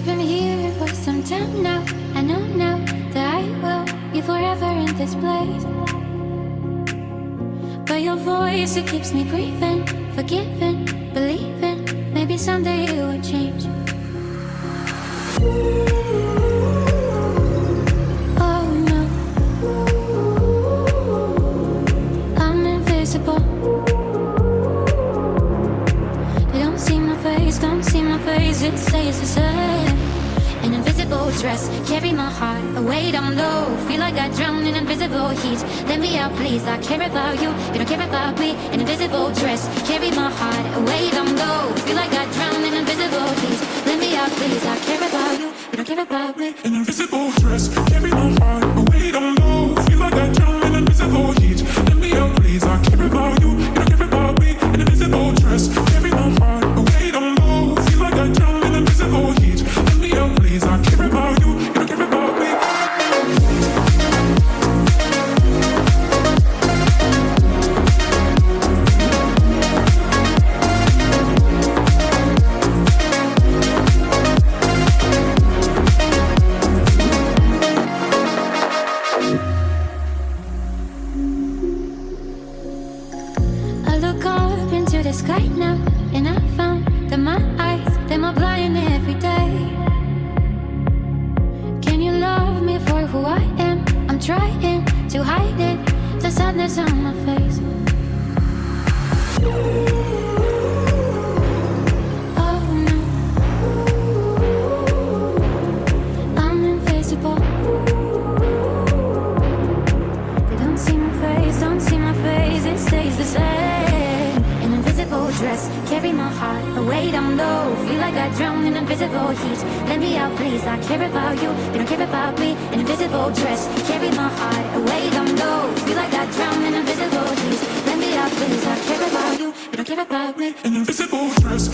I've been here for some time now. I know now that I will be forever in this place. But your voice, it keeps me breathing, forgiving, believing. Maybe someday it will change. Oh no, I'm invisible. They don't see my face, don't see my face. It stays the same. An invisible dress, carry my heart away down low. Feel like I drown in invisible heat. Let me out, please. I care about you, you don't care about me. An invisible dress, carry my heart away down low. Feel like I drown in invisible heat. Let me out, please. I care about you, you don't care about me. An invisible dress, carry my heart away down low. Feel like I drown in invisible heat. Let me out, please. I care about you, you don't care about me. An invisible dress, carry my heart away down low. Feel like I drown in invisible heat. Let me out, please. I care about you, you don't care about me. I look up into the sky now, and I found that my eyes, them are blind every day. Can you love me for who I am? I'm trying to hide it, the sadness on my face. Oh no, I'm invisible. They don't see my face, don't see my face. It stays the same. An invisible dress, carry my heart away down low. Feel like I drown in invisible heat. Let me out, please. I care about you, you don't care about me. An invisible dress, carry my heart away down low. Feel like I drown in invisible heat. Let me out, please. I care about you, you don't care about me. An invisible dress.